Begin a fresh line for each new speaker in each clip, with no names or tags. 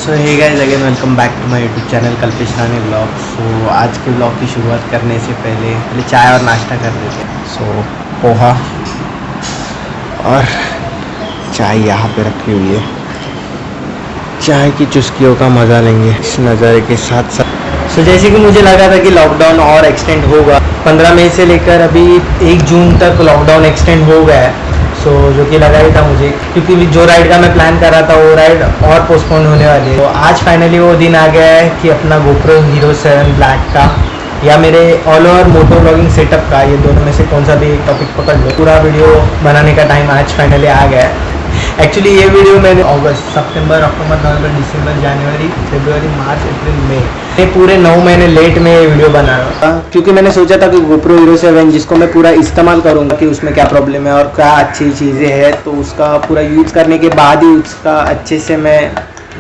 So hey guys again welcome back to my YouTube channel Kalpesh Rane blog. सो आज के blog की शुरुआत करने से पहले चाय और नाश्ता कर लेते हैं। सो पोहा और चाय यहाँ पे रखी हुई है। चाय की चुस्कियों का मज़ा लेंगे इस नज़ारे के साथ साथ। सो जैसे कि मुझे लगा था कि लॉकडाउन और एक्सटेंड होगा, 15 मई से लेकर अभी 1 जून तक लॉकडाउन एक्सटेंड हो गया है। सो जो कि लगा ही था मुझे, क्योंकि जो राइड का मैं प्लान कर रहा था वो राइड और पोस्टपोन होने वाली है। तो आज फाइनली वो दिन आ गया है कि अपना GoPro Hero 7 Black का या मेरे all over moto vlogging setup का, ये दोनों में से कौन सा भी टॉपिक पकड़ लो, पूरा वीडियो बनाने का टाइम आज फाइनली आ गया है। एक्चुअली ये वीडियो मैंने अगस्त, सितंबर, अक्टूबर, नवंबर, दिसंबर, जनवरी, फरवरी, मार्च, अप्रैल, मई, ये पूरे 9 महीने लेट में ये वीडियो बना रहा था, क्योंकि मैंने सोचा था कि GoPro Hero 7 जिसको मैं पूरा इस्तेमाल करूँगा कि उसमें क्या प्रॉब्लम है और क्या अच्छी चीज़ें हैं, तो उसका पूरा यूज़ करने के बाद ही उसका अच्छे से मैं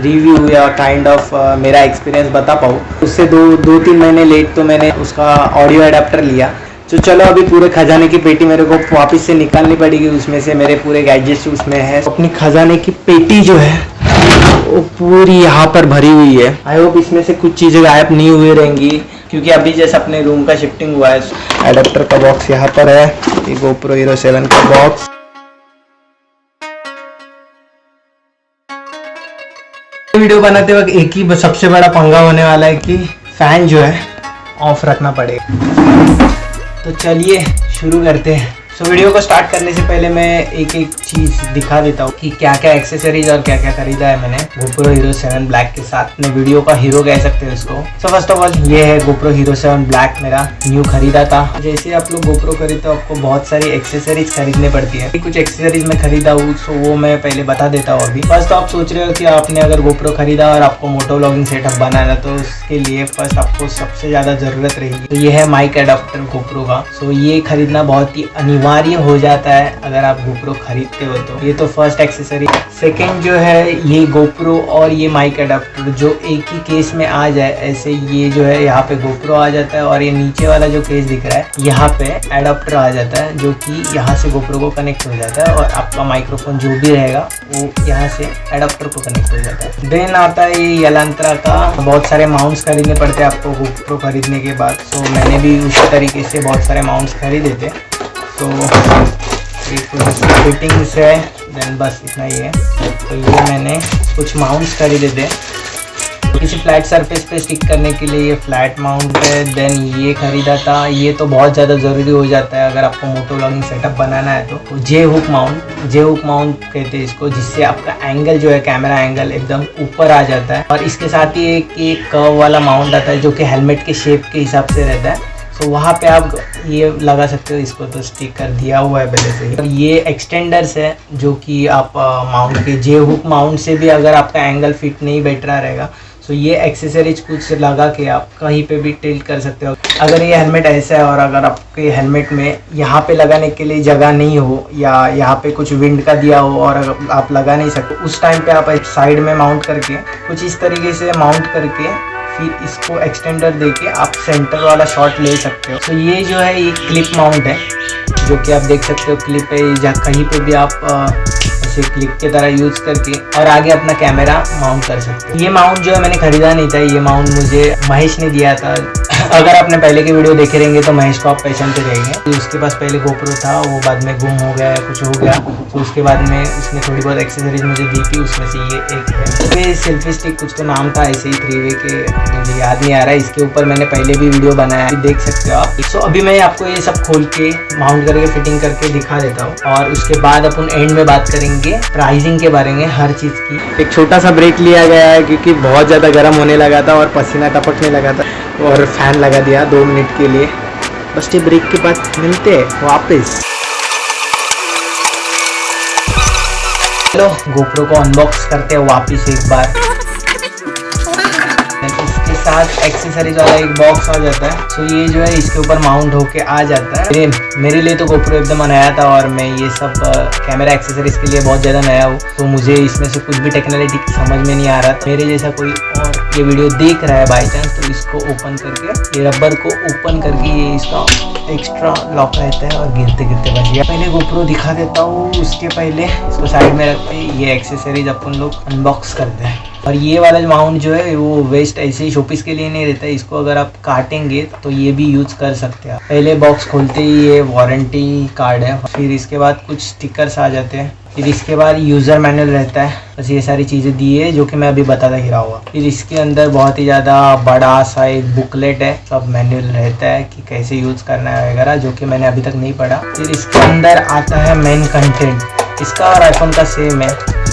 रिव्यू या काइंड ऑफ मेरा एक्सपीरियंस बता पाऊँ। उससे 2-3 महीने लेट तो मैंने उसका ऑडियो एडाप्टर लिया। तो चलो अभी पूरे खजाने की पेटी मेरे को वापस से निकालनी पड़ेगी, उसमें से मेरे पूरे गैजेट्स उसमें है। अपनी खजाने की पेटी जो है वो पूरी यहाँ पर भरी हुई है। आई होप इसमें से कुछ चीज़ें गायब नहीं हुई रहेंगी, क्योंकि अभी जैसे अपने रूम का शिफ्टिंग हुआ है। एडाप्टर का बॉक्स यहाँ पर है, ये GoPro Hero 7 का बॉक्स। वीडियो बनाते वक्त एक ही सबसे बड़ा पंगा होने वाला है कि फैन जो है ऑफ रखना पड़ेगा। तो चलिए शुरू करते हैं। सो वीडियो को स्टार्ट करने से पहले मैं एक चीज़ दिखा देता हूँ कि क्या क्या एक्सेसरीज और क्या क्या खरीदा है मैंने GoPro Hero 7 Black के साथ। अपने वीडियो का हीरो कह सकते हैं इसको। सो फर्स्ट ऑफ ऑल ये है GoPro Hero 7 Black, मेरा न्यू खरीदा था। जैसे आप लोग GoPro खरीदते हो आपको बहुत सारी एक्सेसरीज खरीदने पड़ती है। कुछ एक्सेसरीज मैं खरीदा हूँ, सो वो मैं पहले बता देता हूँ। अभी फर्स्ट आप सोच रहे हो कि आपने अगर GoPro खरीदा और आपको मोटो व्लॉगिंग सेटअप बनाना, तो उसके लिए फर्स्ट आपको सबसे ज़्यादा ज़रूरत रहेगी तो ये है माइक एडाप्टर GoPro का। सो ये खरीदना बहुत ही अनिवार्य हो जाता है अगर आप GoPro खरीदते हो तो। ये तो फर्स्ट एक्सेसरी। सेकंड जो है ये GoPro और ये माइक एडाप्टर जो एक ही केस में आ जाए, ऐसे ये जो है यहाँ पे GoPro आ जाता है और ये नीचे वाला जो केस दिख रहा है यहाँ पे एडाप्टर आ जाता है, जो कि यहाँ से GoPro को कनेक्ट हो जाता है और आपका माइक्रोफोन जो भी रहेगा वो यहाँ से एडाप्टर को कनेक्ट हो जाता है। देन आता है ये यलांत्रा का। बहुत सारे माउंट्स खरीदने पड़ते हैं आपको GoPro खरीदने के बाद। तो मैंने भी उसी तरीके से बहुत सारे माउंट्स खरीदे थे। तो फिटिंग्स है, देन बस इतना ही है। तो ये मैंने कुछ माउंट्स खरीदे थे किसी फ्लैट सरफेस पे स्टिक करने के लिए, ये फ्लैट माउंट है। देन ये खरीदा था, ये तो बहुत ज़्यादा ज़रूरी हो जाता है अगर आपको मोटो व्लॉगिंग सेटअप बनाना है तो। जे हुक माउंट कहते हैं इसको, जिससे आपका एंगल जो है कैमरा एंगल एकदम ऊपर आ जाता है। और इसके साथ ही एक कर्व वाला माउंट आता है जो कि हेलमेट के शेप के हिसाब से रहता है। तो वहाँ पे आप ये लगा सकते हो, इसको तो स्टिकर दिया हुआ है पहले से ही। और ये एक्सटेंडर्स है जो कि आप माउंट के जे हुक माउंट से भी अगर आपका एंगल फिट नहीं बैठ रहा रहेगा, तो ये एक्सेसरीज कुछ लगा के आप कहीं पे भी टिल्ट कर सकते हो। अगर ये हेलमेट ऐसा है और अगर आपके हेलमेट में यहाँ पे लगाने के लिए जगह नहीं हो या यहाँ पे कुछ विंड का दिया हो और अगर आप लगा नहीं सकते, उस टाइम पे आप साइड में माउंट करके कुछ इस तरीके से माउंट करके फिर इसको एक्सटेंडर देके आप सेंटर वाला शॉट ले सकते हो। तो ये जो है ये क्लिप माउंट है, जो कि आप देख सकते हो क्लिप है, या कहीं पे भी आप ऐसे क्लिप की तरह यूज करके और आगे अपना कैमरा माउंट कर सकते हो। ये माउंट जो है मैंने खरीदा नहीं था, ये माउंट मुझे महेश ने दिया था। अगर आपने पहले के वीडियो देखे रहेंगे तो महेश को आप पहचानते रहेंगे। उसके पास पहले GoPro था, वो बाद में गुम हो गया, कुछ हो गया, तो उसके बाद में उसने थोड़ी बहुत एक्सेसरीज मुझे दी थी, उसमें से ये एक है। ये सेल्फी स्टिक कुछ तो नाम था ऐसे ही 3-वे के, मुझे याद नहीं आ रहा है। इसके ऊपर मैंने पहले भी वीडियो बनाया है, देख सकते हो आप। सो अभी मैं आपको ये सब खोल के माउंट करके फिटिंग करके दिखा देता हूँ और उसके बाद अपन एंड में बात करेंगे प्राइसिंग के बारे में, हर चीज़ की। एक छोटा सा ब्रेक लिया गया है क्योंकि बहुत ज़्यादा गर्म होने लगा था और पसीना टपकने लगा था, और फैन लगा दिया 2 मिनट के लिए। बस ये ब्रेक के बाद मिलते हैं वापस। चलो GoPro को अनबॉक्स करते हैं वापस एक बार। इसके साथ एक्सेसरीज वाला एक बॉक्स आ जाता है। सो ये जो है इसके ऊपर माउंट होके आ जाता है। मेरे लिए तो GoPro एकदम नया था और मैं ये सब कैमरा एक्सेसरीज के लिए बहुत ज़्यादा नया हूँ, तो मुझे इसमें से कुछ भी टेक्नोलॉजी समझ में नहीं आ रहा। मेरे जैसा कोई और ये वीडियो देख रहा है बाई चांस, तो इसको ओपन करके, ये रबर को ओपन करके ये इसका एक्स्ट्रा लॉक रहता है और गिरते गिरते बच गया। पहले GoPro दिखा देता हूँ, उसके पहले इसको साइड में रखते ये एक्सेसरीज अपन लोग अनबॉक्स करते हैं। और ये वाला माउंट जो है वो वेस्ट ऐसे ही शोपीस के लिए नहीं रहता है, इसको अगर आप काटेंगे तो ये भी यूज कर सकते हैं। पहले बॉक्स खोलते ही ये वारंटी कार्ड है, फिर इसके बाद कुछ स्टिकर्स आ जाते हैं, फिर इसके बाद यूज़र मैनुअल रहता है। बस ये सारी चीज़ें दी है जो कि मैं अभी बताता ही रहा हुआ। फिर इसके अंदर बहुत ही ज़्यादा बड़ा सा एक बुकलेट है, सब मैनुअल रहता है कि कैसे यूज़ करना है वगैरह, जो कि मैंने अभी तक नहीं पढ़ा। फिर इसके अंदर आता है मेन कंटेंट, इसका और आईफोन का सेम है,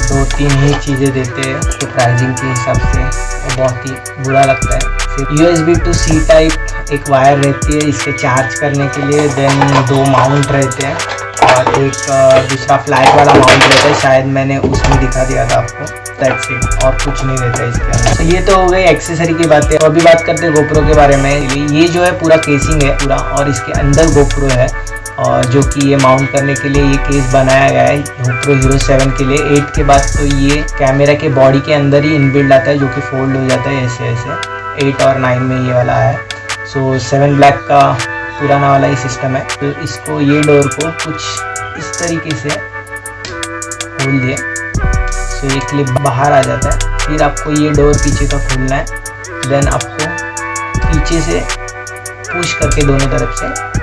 2-3 ही चीज़ें देते हैं तो प्राइसिंग के हिसाब से बहुत ही बुरा लगता है। फिर USB to C टाइप एक वायर रहती है इसके चार्ज करने के लिए, देन 2 माउंट रहते हैं और एक दूसरा फ्लैट वाला माउंट रहता है, शायद मैंने उसमें दिखा दिया था आपको। दैट्स इट, और कुछ नहीं रहता है इसके अंदर। तो ये तो हो गई एक्सेसरी की बातें। अभी बात करते हैं गोप्रो के बारे में। ये जो है पूरा केसिंग है पूरा, और इसके अंदर गोप्रो है, और जो कि ये माउंट करने के लिए ये केस बनाया गया है गोप्रो हीरो 7 के लिए। 8 के बाद तो ये कैमरा के बॉडी के अंदर ही इनबिल्ड आता है, जो कि फोल्ड हो जाता है ऐसे ऐसे। 8 और 9 में ये वाला है। सो 7 ब्लैक का पुराना वाला ही सिस्टम है। तो इसको ये डोर को कुछ इस तरीके से खोल दिए, सो ये क्लिप बाहर आ जाता है। फिर आपको ये डोर पीछे का खोलना है, देन आपको पीछे से पुश करके दोनों तरफ से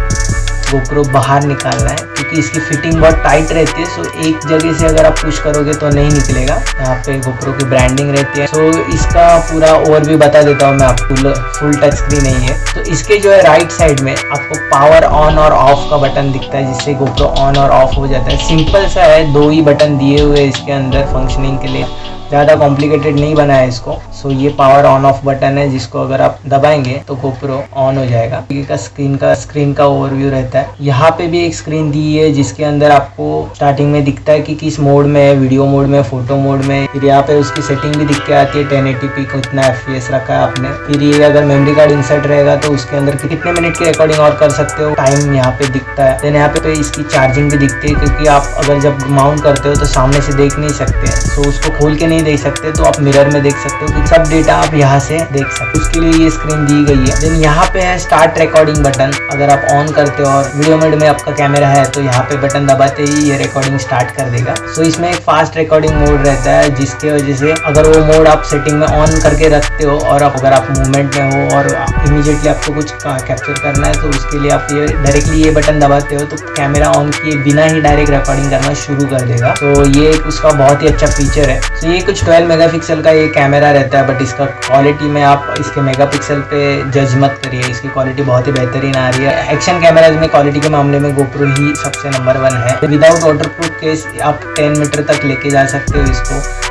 गोप्रो बाहर निकालना है, क्योंकि इसकी फिटिंग बहुत टाइट रहती है। सो एक जगह से अगर आप पुश करोगे तो नहीं निकलेगा। यहाँ पे गोप्रो की ब्रांडिंग रहती है। सो इसका पूरा ओवर भी बता देता हूँ मैं आपको, फुल टच स्क्रीन नहीं है। तो इसके जो है राइट साइड में आपको पावर ऑन और ऑफ का बटन दिखता है, जिससे गोप्रो ऑन और ऑफ हो जाता है। सिंपल सा है, 2 ही बटन दिए हुए हैं इसके अंदर फंक्शनिंग के लिए, ज़्यादा कॉम्प्लिकेटेड नहीं बना है इसको। सो ये पावर ऑन ऑफ बटन है, जिसको अगर आप दबाएंगे तो गोप्रो ऑन हो जाएगा। स्क्रीन का ओवरव्यू रहता है। यहाँ पे भी एक स्क्रीन दी है, जिसके अंदर आपको स्टार्टिंग में दिखता है कि किस मोड में है, वीडियो मोड में, फोटो मोड में। फिर यहाँ पे उसकी सेटिंग भी दिख के आती है, 1080p को इतना FPS रखा है आपने। फिर ये अगर मेमोरी कार्ड इंसर्ट रहेगा तो उसके अंदर कितने मिनट की रिकॉर्डिंग और कर सकते हो, टाइम यहाँ पे दिखता है। देन यहाँ पे इसकी चार्जिंग भी दिखती है, क्योंकि आप अगर जब माउंट करते हो तो सामने से देख नहीं सकते हैं, तो उसको खोल के नहीं देख सकते, तो आप मिरर में देख सकते हो कि सब डेटा आप यहाँ से देख सकते हो। उसके लिए ये स्क्रीन दी गई है। देन यहाँ पे है स्टार्ट रिकॉर्डिंग बटन, अगर आप ऑन करते हो और वीडियो मोड में आपका कैमरा है तो यहाँ पे बटन दबाते ही ये रिकॉर्डिंग स्टार्ट कर देगा। सो इसमें एक फास्ट रिकॉर्डिंग मोड रहता है, जिसके वजह से अगर वो मोड आप सेटिंग में ऑन करके रखते हो और अगर आप मूवमेंट में हो और इमीडिएटली आपको कुछ कैप्चर करना है, तो उसके लिए आप ये डायरेक्टली ये बटन दबाते हो तो कैमरा ऑन किए बिना ही डायरेक्ट रिकॉर्डिंग करना शुरू कर देगा। तो ये उसका बहुत ही अच्छा फीचर है। तो ये कुछ 12 मेगापिक्सल का ये कैमरा रहता है, बट इसका क्वालिटी में आप इसके मेगापिक्सल पे जज मत करिए, इसकी क्वालिटी बहुत ही बेहतरीन आ रही है। एक्शन कैमराज में क्वालिटी के मामले में गोप्रो ही सबसे नंबर 1 है। विदाउट वाटरप्रूफ केस आप 10 मीटर तक लेके जा सकते हो इसको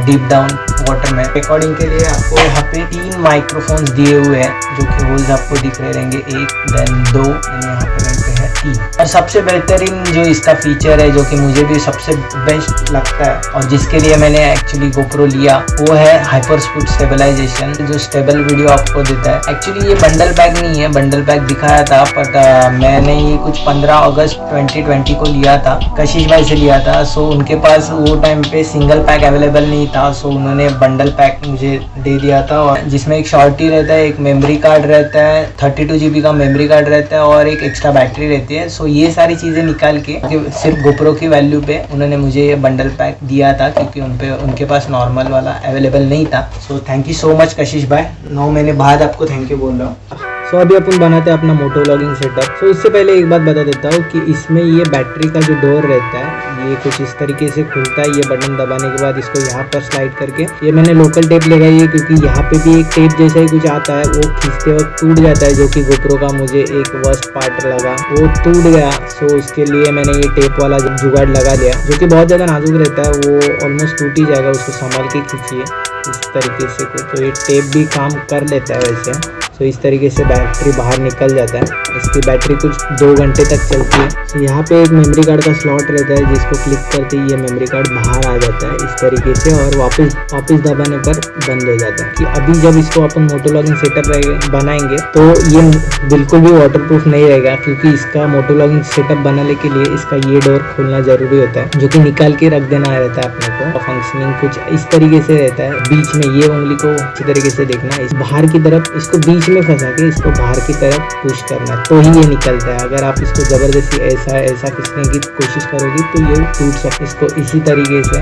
डीप डाउन वाटर में। रिकॉर्डिंग के लिए आपको यहाँ पे 3 माइक्रोफोन्स दिए हुए हैं, जो कि होल्स आपको दिख रहे रहेंगे, 1 देन 2 यहाँ पे रहते हैं 3। और सबसे बेहतरीन जो इसका फीचर है, जो कि मुझे भी सबसे बेस्ट लगता है और जिसके लिए मैंने एक्चुअली गोप्रो लिया, वो है हाइपर स्पीड स्टेबलाइजेशन, जो स्टेबल वीडियो आपको देता है। एक्चुअली ये बंडल पैक नहीं है, बंडल पैक दिखाया था, बट मैंने ये कुछ 15 अगस्त 2020 को लिया था, कशिश भाई से लिया था। सो उनके पास वो टाइम पे सिंगल पैक अवेलेबल नहीं था, सो उन्होंने बंडल पैक मुझे दे दिया था, और जिसमें एक शॉर्टी रहता है, एक मेमोरी कार्ड रहता है, 32 GB का मेमोरी कार्ड रहता है और एक एक्स्ट्रा बैटरी रहती है। सो ये सारी चीज़ें निकाल के सिर्फ गोप्रो की वैल्यू पे उन्होंने मुझे ये बंडल पैक दिया था, क्योंकि उनके पास नॉर्मल वाला अवेलेबल नहीं था। So thank you so much कशिश भाई, 9 महीने बाद आपको थैंक यू बोल रहा हूँ। सो अभी अपन बनाते हैं अपना मोटो व्लॉगिंग सेटअप। सो इससे पहले एक बात बता देता हूँ कि इसमें ये बैटरी का जो डोर रहता है, ये कुछ इस तरीके से खुलता है। ये बटन दबाने के बाद इसको यहाँ पर स्लाइड करके, ये मैंने लोकल टेप लगाई है, क्योंकि यहाँ पे भी एक टेप जैसा ही कुछ आता है, वो खींचते वक्त टूट जाता है, जो कि गोप्रो का मुझे एक वर्स्ट पार्ट लगा, वो टूट गया। सो उसके लिए मैंने ये टेप वाला जुगाड़ लगा लिया, जो कि बहुत ज़्यादा नाजुक रहता है, वो ऑलमोस्ट टूट ही जाएगा, उसको संभाल के खींचिए इस तरीके से कुछ। तो ये टेप भी काम कर लेता है वैसे। तो इस तरीके से बैटरी बाहर निकल जाता है। इसकी बैटरी कुछ 2 घंटे तक चलती है। तो यहाँ पे एक मेमोरी कार्ड का स्लॉट रहता है, जिसको क्लिक करते ही ये मेमोरी कार्ड बाहर आ जाता है इस तरीके से, और वापस दबाने पर बंद हो जाता है। कि अभी जब इसको अपन मोटो व्लॉगिंग सेटअप बनाएंगे तो ये बिल्कुल भी वाटरप्रूफ नहीं रहेगा, क्योंकि इसका मोटो व्लॉगिंग सेटअप बनाने के लिए इसका ये डोर खोलना जरूरी होता है, जो कि निकाल के रख देना रहता है अपने को। फंक्शनिंग कुछ इस तरीके से रहता है। बीच में ये उंगली को अच्छी तरीके से देखना, इस बाहर की तरफ इसको बीच में फंसा के इसको बाहर की तरफ पुश करना, तो ही ये निकलता है। अगर आप इसको जबरदस्ती ऐसा खींचने की कोशिश करोगी तो ये टूट सकता है। इसको इसी तरीके से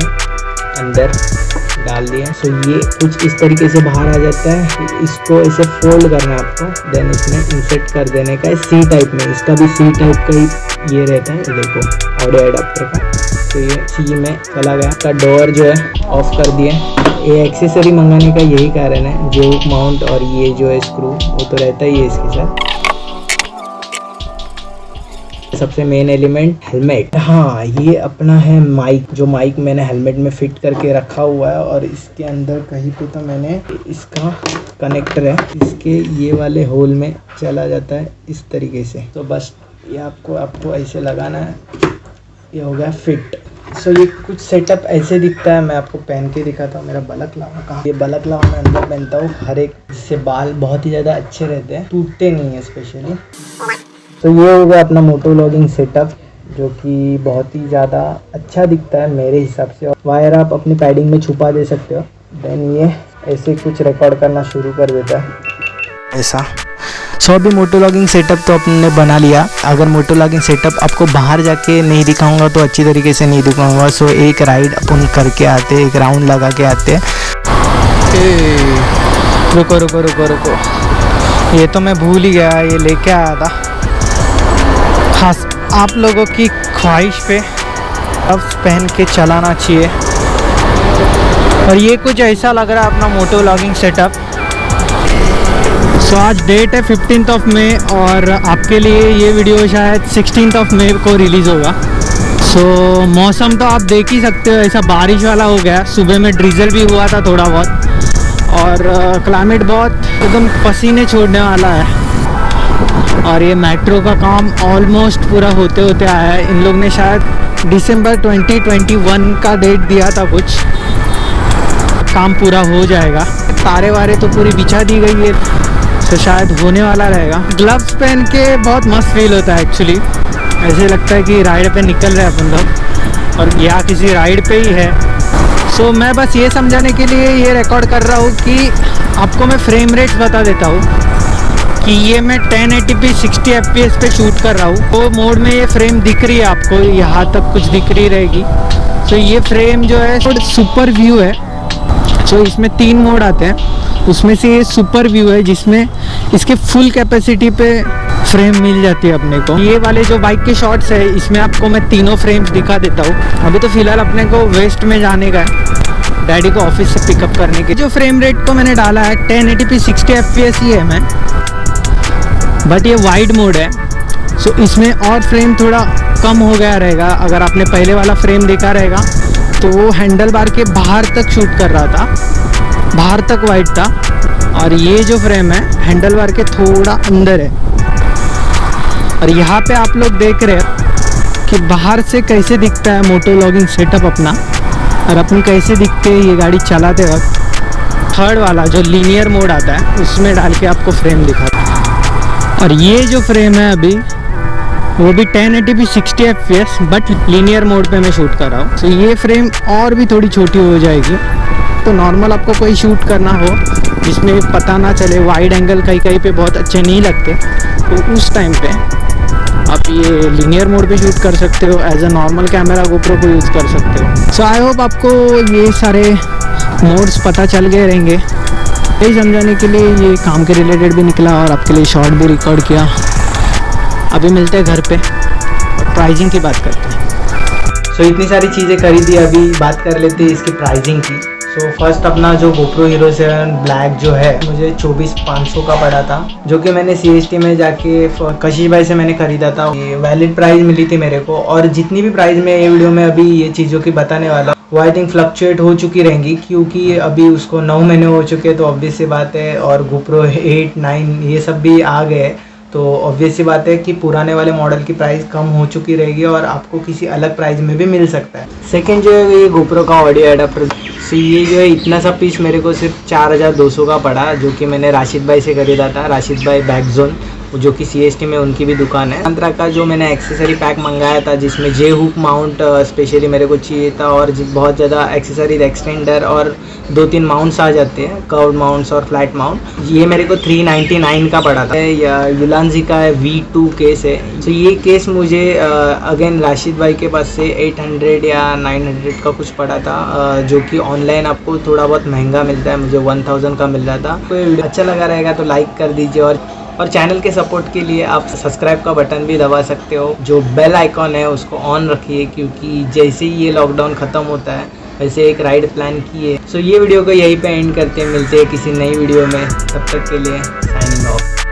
अंदर डाल दिए। सो ये कुछ इस तरीके से बाहर आ जाता है। इसको ऐसे फोल्ड करना है आपको, देन इसमें इंसर्ट कर देने का है सी टाइप में। इसका भी सी टाइप का ही ये रहता है, देखो ऑडियो एडाप्टर का। तो ये सी में चला गया। का डोर जो है ऑफ कर दिए। ये एक्सेसरी मंगाने का यही कारण है, जो माउंट और ये जो है स्क्रू वो तो रहता ही है इसके साथ। सबसे मेन एलिमेंट हेलमेट। हाँ, ये अपना है माइक, जो माइक मैंने हेलमेट में फिट करके रखा हुआ है। और इसके अंदर कहीं पे तो मैंने इसका कनेक्टर है, इसके ये वाले होल में चला जाता है इस तरीके से। तो बस ये आपको ऐसे लगाना है, ये हो गया फिट। सो ये कुछ सेटअप ऐसे दिखता है। मैं आपको पहन के दिखाता हूँ। मेरा बलक लावा कहाँ? ये बलक लावा मैं अंदर पहनता हूँ हर एक, जिससे बाल बहुत ही ज़्यादा अच्छे रहते हैं, टूटते नहीं है स्पेशली। तो ये हो गया अपना मोटो व्लॉगिंग सेटअप, जो कि बहुत ही ज़्यादा अच्छा दिखता है मेरे हिसाब से। वायर आप अपनी पैडिंग में छुपा दे सकते हो। देन ये ऐसे कुछ रिकॉर्ड करना शुरू कर देता है ऐसा। सो अभी मोटो व्लॉगिंग सेटअप तो अपने बना लिया। अगर मोटो व्लॉगिंग सेटअप आपको बाहर जाके नहीं दिखाऊंगा तो अच्छी तरीके से नहीं दिखाऊंगा। सो एक राइड अपन करके आते, एक राउंड लगा के आते। रुको रुको रुको रुको, ये तो मैं भूल ही गया, ये लेके आया था खास आप लोगों की ख्वाहिश पे। ग्लव्स पहन के चलाना चाहिए। और ये कुछ ऐसा लग रहा है अपना मोटो व्लॉगिंग सेटअप। सो आज डेट है 15 मई और आपके लिए ये वीडियो शायद 16 मई को रिलीज़ होगा। सो मौसम तो आप देख ही सकते हो, ऐसा बारिश वाला हो गया। सुबह में ड्रिजल भी हुआ था थोड़ा बहुत। और क्लाइमेट बहुत एकदम पसीने छोड़ने वाला है। और ये मेट्रो का काम ऑलमोस्ट पूरा होते होते आया है। इन लोग ने शायद दिसंबर 2021 का डेट दिया था, कुछ काम पूरा हो जाएगा। तारे वारे तो पूरी बिछा दी गई है, तो शायद होने वाला रहेगा। ग्लव्स पहन के बहुत मस्त फील होता है एक्चुअली। ऐसे लगता है कि राइड पे निकल रहे हैं अपन लोग, और या किसी राइड पे ही है। सो मैं बस ये समझाने के लिए ये रिकॉर्ड कर रहा हूँ कि आपको मैं फ्रेम रेट्स बता देता हूँ कि ये मैं 1080p 60 fps पे शूट कर रहा हूँ। वो मोड में ये फ्रेम दिख रही है आपको, यहाँ तक कुछ दिख रही रहेगी। तो ये फ्रेम जो है सुपर व्यू है। तो इसमें 3 मोड आते हैं, उसमें से ये सुपर व्यू है, जिसमें इसके फुल कैपेसिटी पे फ्रेम मिल जाती है अपने को। ये वाले जो बाइक के शॉट्स है, इसमें आपको मैं तीनों फ्रेम्स दिखा देता हूँ। अभी तो फिलहाल अपने को वेस्ट में जाने का है, डैडी को ऑफिस से पिकअप करने के। जो फ्रेम रेट को मैंने डाला है 1080p 60 fps ही है मैं, बट ये वाइड मोड है। सो इसमें और फ्रेम थोड़ा कम हो गया रहेगा। अगर आपने पहले वाला फ्रेम देखा रहेगा तो वो हैंडल बार के बाहर तक शूट कर रहा था, बाहर तक वाइड था। और ये जो फ्रेम है हैंडल बार के थोड़ा अंदर है। और यहाँ पे आप लोग देख रहे हैं कि बाहर से कैसे दिखता है मोटो व्लॉगिंग सेटअप अपना, और अपन कैसे दिखते हैं ये गाड़ी चलाते वक्त। थर्ड वाला जो लीनियर मोड आता है उसमें डाल के आपको फ्रेम दिखाता है। और ये जो फ्रेम है अभी वो भी 1080p 60 fps but linear mode पे मैं शूट कर रहा हूँ। तो ये फ्रेम और भी थोड़ी छोटी हो जाएगी। तो नॉर्मल आपको कोई शूट करना हो जिसमें पता ना चले, वाइड एंगल कहीं कहीं पे बहुत अच्छे नहीं लगते, तो उस टाइम पे आप ये लीनियर मोड पे शूट कर सकते हो। As a normal camera GoPro को यूज़ कर सकते हो। सो आई होप आपको ये सारे मोड्स पता चल गए रहेंगे। यही समझाने के लिए ये काम के रिलेटेड भी निकला और आपके लिए शॉर्ट भी रिकॉर्ड किया। अभी मिलते हैं घर पे और प्राइसिंग की बात करते हैं। सो इतनी सारी चीज़ें खरीदी, अभी बात कर लेते हैं इसकी प्राइसिंग की। सो फर्स्ट अपना जो GoPro Hero 7 ब्लैक जो है मुझे 24,500 का पड़ा था, जो कि मैंने CST में जाके कशिश भाई से मैंने खरीदा था। ये वैलिड प्राइस मिली थी मेरे को। और जितनी भी प्राइस मैं ये वीडियो में अभी ये चीज़ों की बताने वाला वो आई थिंक फ्लक्चुएट हो चुकी रहेंगी, क्योंकि अभी उसको 9 महीने हो चुके, तो ऑब्वियस सी बात है। और GoPro 8, 9 ये सब भी आ गए, तो ऑब्वियस सी बात है कि पुराने वाले मॉडल की प्राइस कम हो चुकी रहेगी और आपको किसी अलग प्राइस में भी मिल सकता है। सेकंड जो है ये GoPro का ऑडियो एडाप्टर। सो ये जो है इतना सा पीस मेरे को सिर्फ 4,200 का पड़ा, जो कि मैंने राशिद भाई से खरीदा था। राशिद भाई बैक जोन, जो कि CST में उनकी भी दुकान है। मंत्रा का जो मैंने एक्सेसरी पैक मंगाया था जिसमें जे हुक माउंट स्पेशली मेरे को चाहिए था और बहुत ज़्यादा एक्सेसरीज एक्सटेंडर और 2-3 माउंट्स आ जाते हैं, कर्व माउंट्स और फ्लैट माउंट। ये मेरे को 399 का पड़ा था। युलांजी का V2 केस है। तो ये केस मुझे अगेन राशिद भाई के पास से 800 या 900 का कुछ पड़ा था, जो कि ऑनलाइन आपको थोड़ा बहुत महंगा मिलता है, मुझे 1000 का मिल रहा था। तो वीडियो अच्छा लगा रहेगा तो लाइक कर दीजिए और चैनल के सपोर्ट के लिए आप सब्सक्राइब का बटन भी दबा सकते हो। जो बेल आइकॉन है उसको ऑन रखिए, क्योंकि जैसे ही ये लॉकडाउन ख़त्म होता है वैसे एक राइड प्लान किए। सो ये वीडियो को यहीं पे एंड करते हैं, मिलते हैं किसी नई वीडियो में, तब तक के लिए साइनिंग ऑफ।